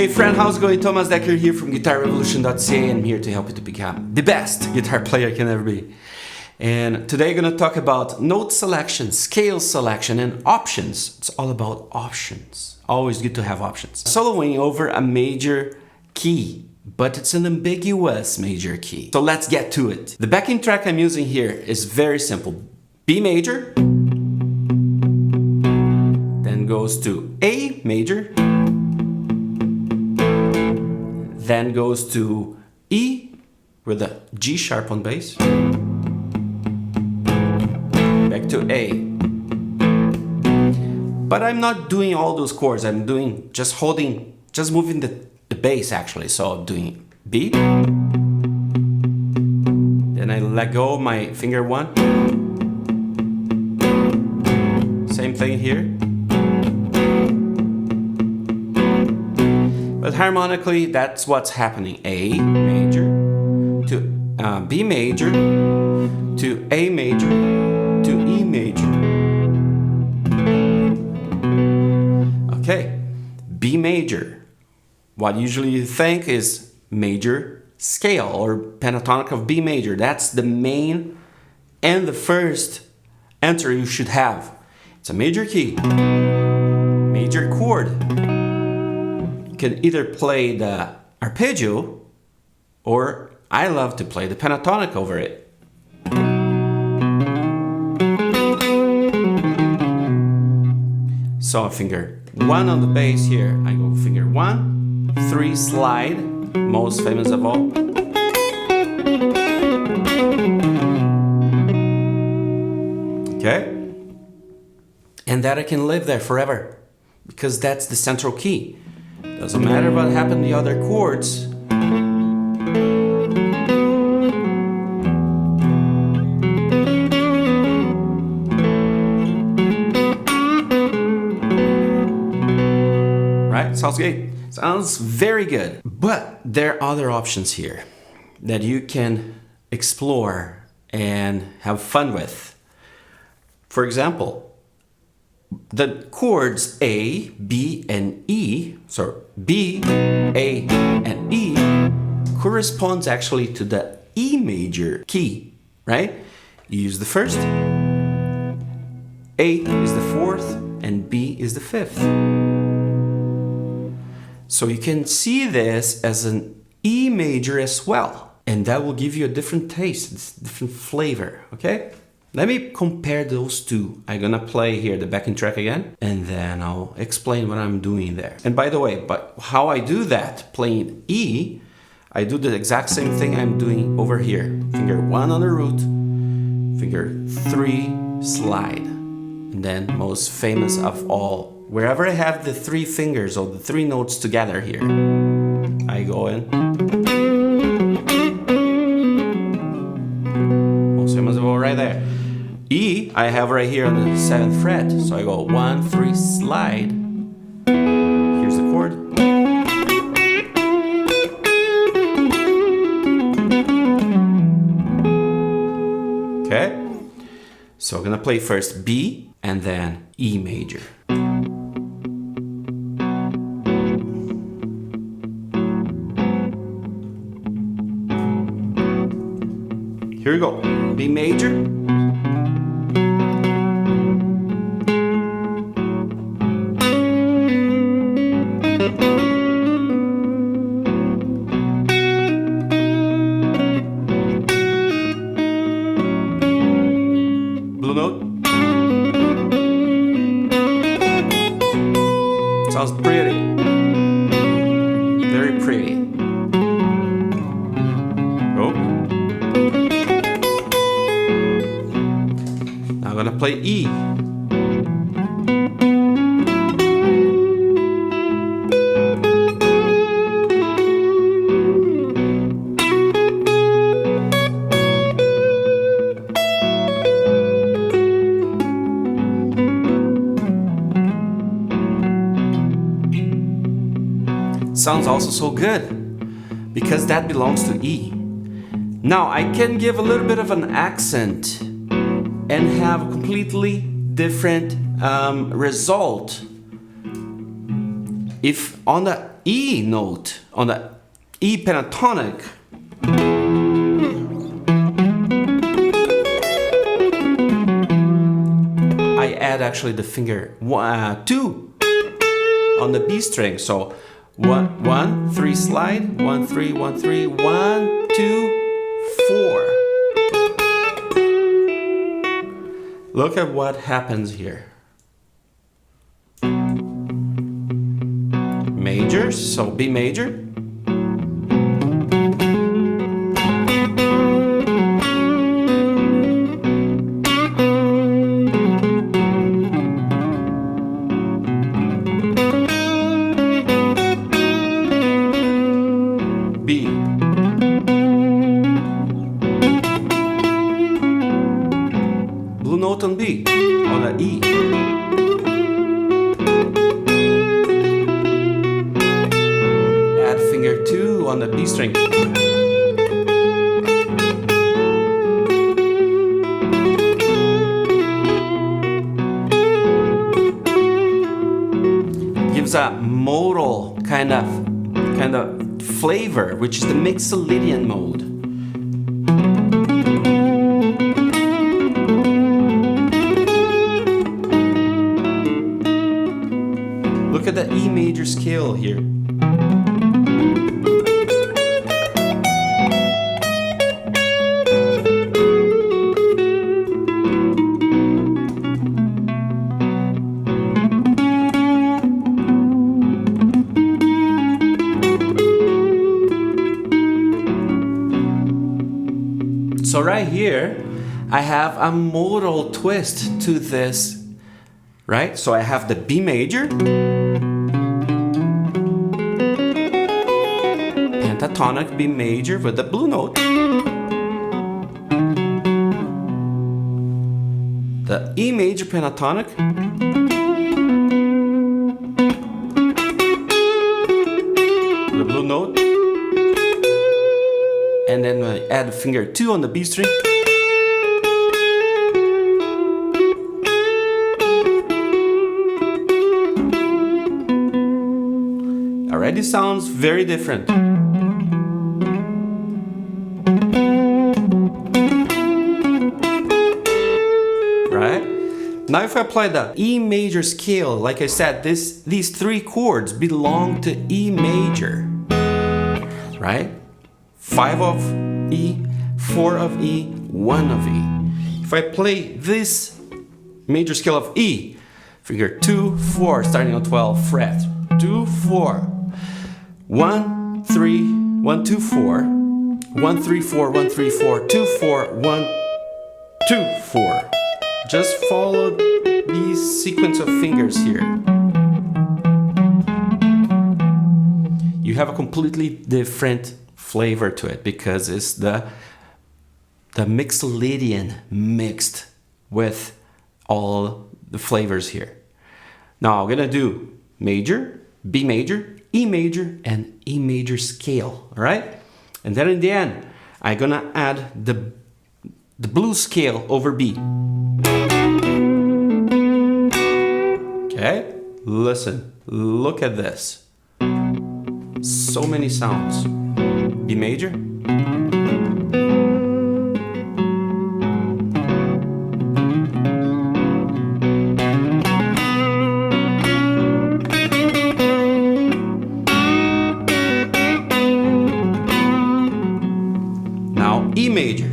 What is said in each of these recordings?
Hey friend, how's it going? Thomas Decker here from GuitarRevolution.ca, and I'm here to help you to become the best guitar player you can ever be. And today I'm going to talk about note selection, scale selection, and options. It's all about options. Always good to have options. Soloing over a major key, but it's an ambiguous major key. So let's get to it. The backing track I'm using here is very simple. B major, then goes to A major, then goes to E with a G sharp on bass, back to A. But I'm not doing all those chords, I'm doing just moving the bass actually. So I'm doing B, then I let go of my finger one, same thing here. But harmonically, that's what's happening. A major to B major to A major to E major. Okay, B major. What usually you think is major scale or pentatonic of B major. That's the main and the first answer you should have. It's a major key, major chord. Can either play the arpeggio, or I love to play the pentatonic over it. So I finger one on the bass here. I go finger 1, 3 slide, most famous of all. Okay? And that I can live there forever, because that's the central key. Doesn't matter what happened to the other chords. Right? Sounds good. Sounds very good. But there are other options here that you can explore and have fun with. For example, the chords A, B, and E, so B, A, and E corresponds actually to the E major key, right? You use the first, A is the fourth, and B is the fifth. So you can see this as an E major as well, and that will give you a different taste, different flavor, okay? Let me compare those two. I'm gonna play here the backing track again, and then I'll explain what I'm doing there. And by the way, but how I do that, playing E, I do the exact same thing I'm doing over here. Finger 1 on the root, finger 3, slide. And then most famous of all, wherever I have the 3 fingers or the 3 notes together here, I go in. Most famous of all right there. E, I have right here on the 7th fret, so I go 1, 3, slide. Here's the chord. Okay, so I'm gonna play first B and then E major. Here we go, B major. Blue note. Sounds pretty. Very pretty. Go. Now I'm gonna play E. Sounds also so good because that belongs to E. Now I can give a little bit of an accent and have a completely different result if on the E note, on the E pentatonic, I add actually the finger 2 on the B string. So 1, 3 slide, 1, 3, 1, 3, 1, 2, 4. Look at what happens here. Major, so B major. B. Blue note on B, on the E. Add finger 2 on the B string. Gives a modal kind of flavor, which is the Mixolydian mode. Look at the E major scale here. So right here, I have a modal twist to this, right? So I have the B major, pentatonic B major with the blue note, the E major pentatonic, the blue note, and then I add finger 2 on the B string. Already sounds very different. Right? Now if I apply the E major scale, like I said, these 3 chords belong to E major. Right? 5 of E, 4 of E, 1 of E. If I play this major scale of E, finger 2, 4, starting on 12th fret, 2, 4, 1, 3, 1, 2, 4, 1, 3, 4, 1, 3, 4, 2, 4, 1, 2, 4. Just follow these sequence of fingers here. You have a completely different flavor to it because it's the Mixolydian mixed with all the flavors here. Now I'm gonna do major, B major, E major, and E major scale, all right? And then in the end, I'm gonna add the blue scale over B. Okay, listen, look at this. So many sounds. B major, now E major,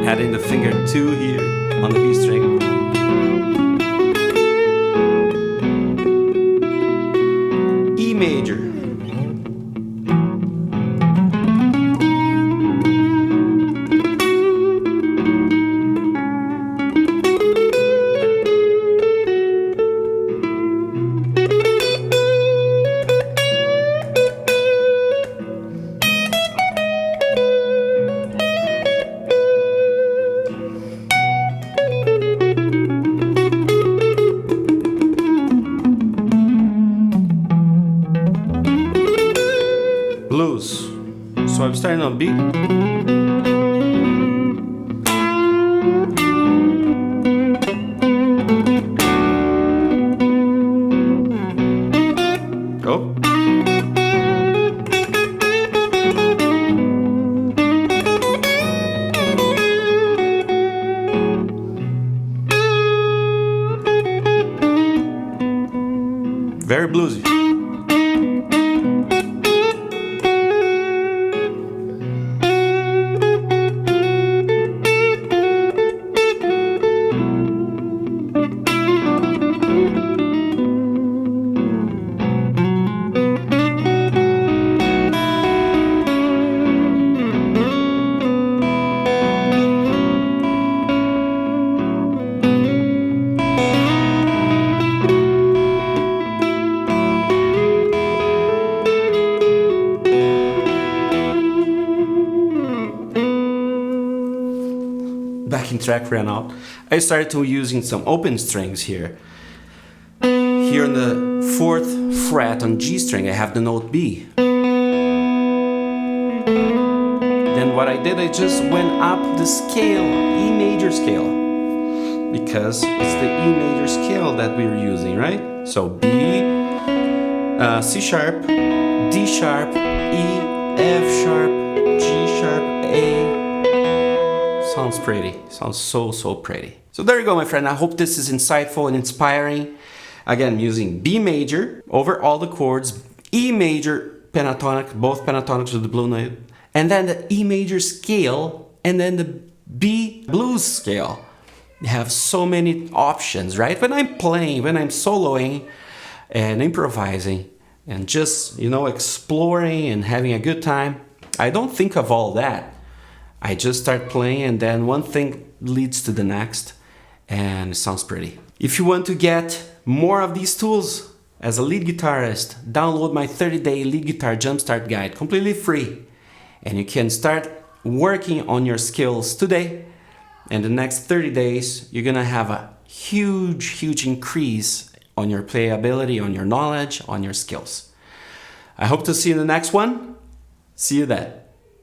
adding the finger 2 here on the B string. E major. blues. So I'm starting on B. Go. Very bluesy. Backing track ran out. I started to using some open strings here. Here on the 4th fret on G string, I have the note B. Then what I did, I just went up the scale, E major scale, because it's the E major scale that we're using, right? So B, C sharp, D sharp, E, F sharp, G sharp, A. Sounds pretty. Sounds so pretty. So there you go, my friend. I hope this is insightful and inspiring. Again, I'm using B major over all the chords, E major pentatonic, both pentatonics with the blue note, and then the E major scale, and then the B blues scale. You have so many options, right? When I'm playing, when I'm soloing and improvising and just, exploring and having a good time, I don't think of all that. I just start playing and then one thing leads to the next and it sounds pretty. If you want to get more of these tools as a lead guitarist, download my 30-day lead guitar jumpstart guide, completely free. And you can start working on your skills today. And the next 30 days, you're gonna have a huge increase on your playability, on your knowledge, on your skills. I hope to see you in the next one. See you then.